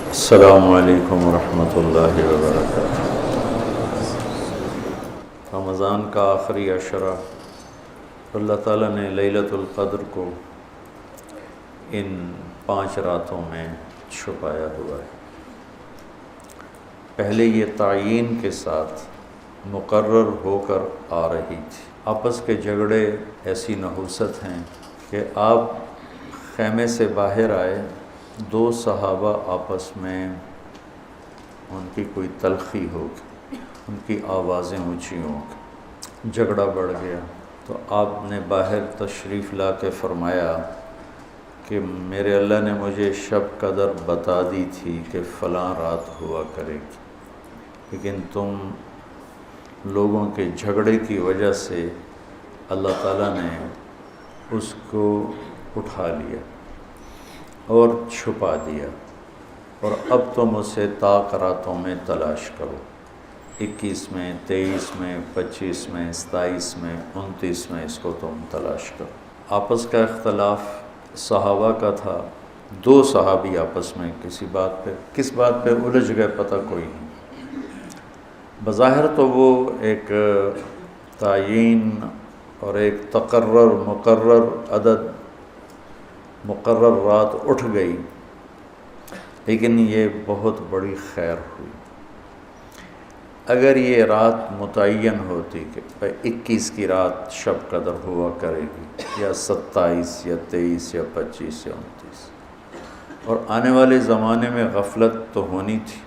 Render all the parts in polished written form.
السلام علیکم ورحمۃ اللہ وبرکاتہ۔ رمضان کا آخری عشرہ اللہ تعالیٰ نے لیلۃ القدر کو ان 5 راتوں میں چھپایا ہوا ہے۔ پہلے یہ تعیین کے ساتھ مقرر ہو کر آ رہی تھی۔ آپس کے جھگڑے ایسی نحوست ہیں کہ آپ خیمے سے باہر آئے، 2 صحابہ آپس میں ان کی کوئی تلخی ہوگی، ان کی آوازیں اونچی ہوں گی، جھگڑا بڑھ گیا تو آپ نے باہر تشریف لا کے فرمایا کہ میرے اللہ نے مجھے شب قدر بتا دی تھی کہ فلاں رات ہوا کرے گی، لیکن تم لوگوں کے جھگڑے کی وجہ سے اللہ تعالیٰ نے اس کو اٹھا لیا اور چھپا دیا، اور اب تم اسے طاق راتوں میں تلاش کرو، 21 میں، 23 میں، 25 میں، 27 میں، 29 میں اس کو تم تلاش کرو۔ آپس کا اختلاف صحابہ کا تھا، 2 صحابی آپس میں کس بات پہ الجھ گئے پتہ کوئی نہیں۔ بظاہر تو وہ ایک تعیین اور ایک مقرر عدد، مقرر رات اٹھ گئی، لیکن یہ بہت بڑی خیر ہوئی۔ اگر یہ رات متعین ہوتی کہ 21 کی رات شب قدر ہوا کرے گی، یا 27 یا 23 یا 25 یا 29، اور آنے والے زمانے میں غفلت تو ہونی تھی،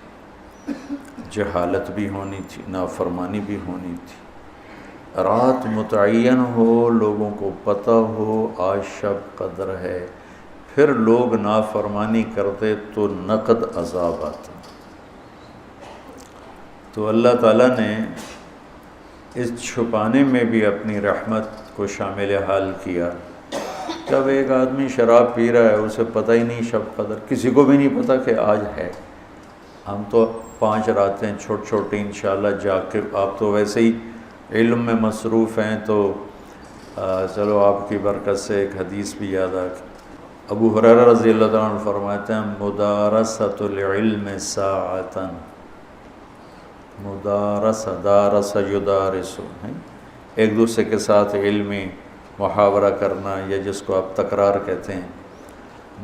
جہالت بھی ہونی تھی، نافرمانی بھی ہونی تھی، رات متعین ہو، لوگوں کو پتہ ہو آج شب قدر ہے، پھر لوگ نافرمانی کرتے تو نقد عذاب آتا۔ تو اللہ تعالیٰ نے اس چھپانے میں بھی اپنی رحمت کو شامل حال کیا۔ جب ایک آدمی شراب پی رہا ہے، اسے پتہ ہی نہیں شب قدر، کسی کو بھی نہیں پتہ کہ آج ہے۔ ہم تو 5 راتیں چھوٹی انشاءاللہ جا کے، آپ تو ویسے ہی علم میں مصروف ہیں، تو چلو آپ کی برکت سے ایک حدیث بھی یاد آ گئی۔ ابو ہریرہ رضی اللہ تعالیٰ عنہ فرماتے ہیں مدارست العلم ساعتاً، دارس یدارس، ایک دوسرے کے ساتھ علمی محاورہ کرنا، یا جس کو آپ تکرار کہتے ہیں،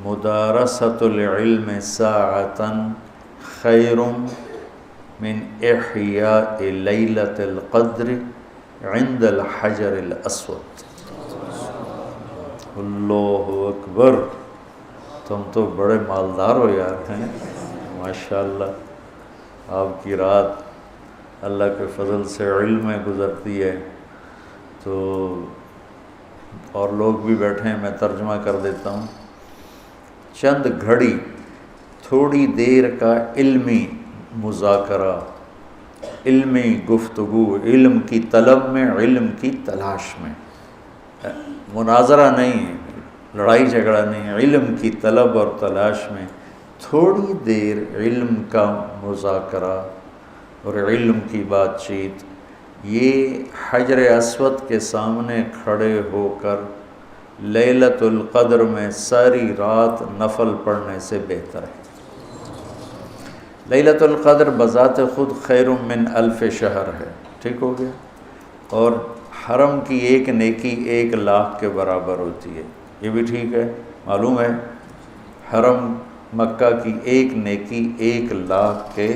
مدارست العلم ساعتاً خیر من احیاء لیلۃ القدر عند الحجر الاسود۔ اللہ اکبر، تم تو بڑے مالدار ہو یار، ہیں ماشاءاللہ۔ آپ کی رات اللہ کے فضل سے علم میں گزرتی ہے، تو اور لوگ بھی بیٹھے ہیں، میں ترجمہ کر دیتا ہوں۔ چند گھڑی، تھوڑی دیر کا علمی مذاکرہ، علمی گفتگو، علم کی طلب میں، علم کی تلاش میں، مناظرہ نہیں، لڑائی جھگڑا نہیں، علم کی طلب اور تلاش میں تھوڑی دیر علم کا مذاکرہ اور علم کی بات چیت، یہ حجر اسود کے سامنے کھڑے ہو کر لیلۃ القدر میں ساری رات نفل پڑھنے سے بہتر ہے۔ لیلۃ القدر بذات خود خیر من 1000 شہر ہے، ٹھیک ہو گیا، اور حرم کی ایک نیکی 1,00,000 کے برابر ہوتی ہے، یہ بھی ٹھیک ہے، معلوم ہے، حرم مکہ کی ایک نیکی 1,00,000 کے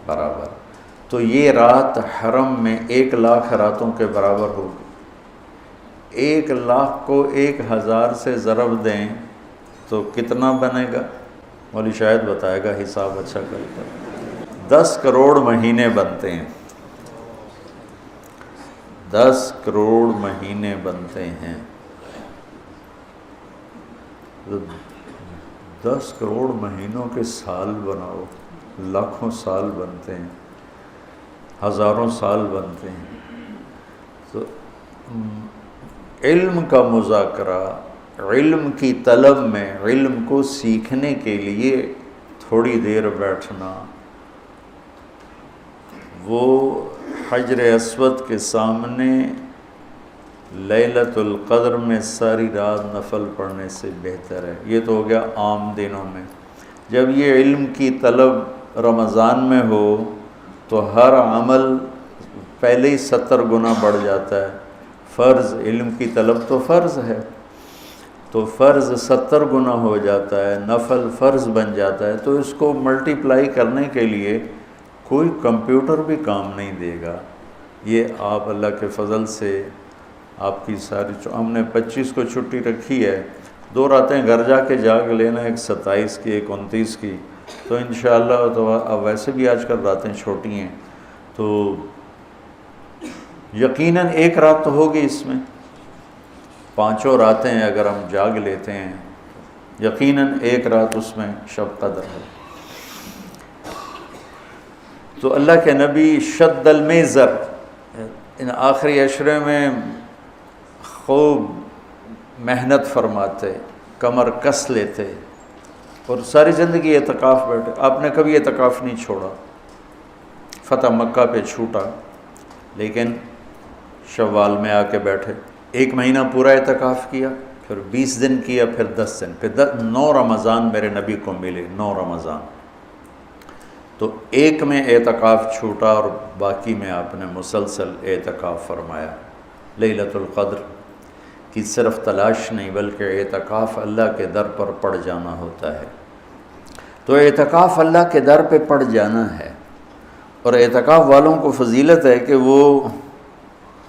برابر، تو یہ رات حرم میں 1,00,000 راتوں کے برابر ہوگی۔ 1,00,000 کو 1000 سے ضرب دیں تو کتنا بنے گا؟ مولوی شاید بتائے گا، حساب اچھا کر کر۔ 10 کروڑ مہینے بنتے ہیں، 10 کروڑ مہینے بنتے ہیں، 10 کروڑ مہینوں کے سال بناؤ، لاکھوں سال بنتے ہیں، ہزاروں سال بنتے ہیں۔ تو علم کا مذاکرہ، علم کی طلب میں، علم کو سیکھنے کے لیے تھوڑی دیر بیٹھنا، وہ حجر اسود کے سامنے لیلۃ القدر میں ساری رات نفل پڑھنے سے بہتر ہے۔ یہ تو ہو گیا عام دنوں میں۔ جب یہ علم کی طلب رمضان میں ہو تو ہر عمل پہلے ہی 70 گنا بڑھ جاتا ہے۔ فرض علم کی طلب تو فرض ہے، تو فرض 70 گنا ہو جاتا ہے، نفل فرض بن جاتا ہے، تو اس کو ملٹیپلائی کرنے کے لیے کوئی کمپیوٹر بھی کام نہیں دے گا۔ یہ آپ اللہ کے فضل سے آپ کی ساری ہم نے 25 کو چھٹی رکھی ہے، 2 راتیں گھر جا کے جاگ لینا، ایک 27 کی ایک 29 کی، تو انشاءاللہ تو اب ویسے بھی آج کل راتیں چھوٹی ہیں، تو یقیناً ایک رات تو ہوگی اس میں، 5 راتیں اگر ہم جاگ لیتے ہیں یقیناً ایک رات اس میں شب قدر ہے۔ تو اللہ کے نبی شد المیزر ان آخری عشرے میں خوب محنت فرماتے، کمر کس لیتے، اور ساری زندگی اعتکاف بیٹھے۔ آپ نے کبھی اعتکاف نہیں چھوڑا، فتح مکہ پہ چھوٹا، لیکن شوال میں آ کے بیٹھے، 1 مہینہ پورا اعتکاف کیا، پھر 20 دن کیا، پھر 10 دن، پھر 9 رمضان میرے نبی کو ملے، 9 رمضان۔ تو 1 میں اعتکاف چھوٹا اور باقی میں آپ نے مسلسل اعتکاف فرمایا۔ لیلۃ القدر کی صرف تلاش نہیں بلکہ اعتکاف اللہ کے در پر پڑ جانا ہوتا ہے۔ تو اعتکاف اللہ کے در پہ پڑ جانا ہے، اور اعتکاف والوں کو فضیلت ہے کہ وہ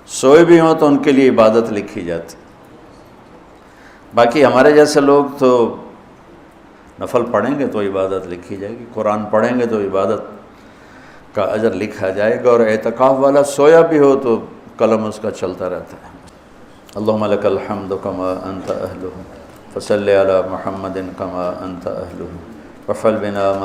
سوئے بھی ہوں تو ان کے لیے عبادت لکھی جاتی۔ باقی ہمارے جیسے لوگ تو نفل پڑھیں گے تو عبادت لکھی جائے گی، قرآن پڑھیں گے تو عبادت کا اجر لکھا جائے گا، اور اعتکاف والا سویا بھی ہو تو قلم اس کا چلتا رہتا ہے۔ اللہم لک الحمد کما انت اہلہ فصلی علی محمد کما انت اہلہ وفعل بنا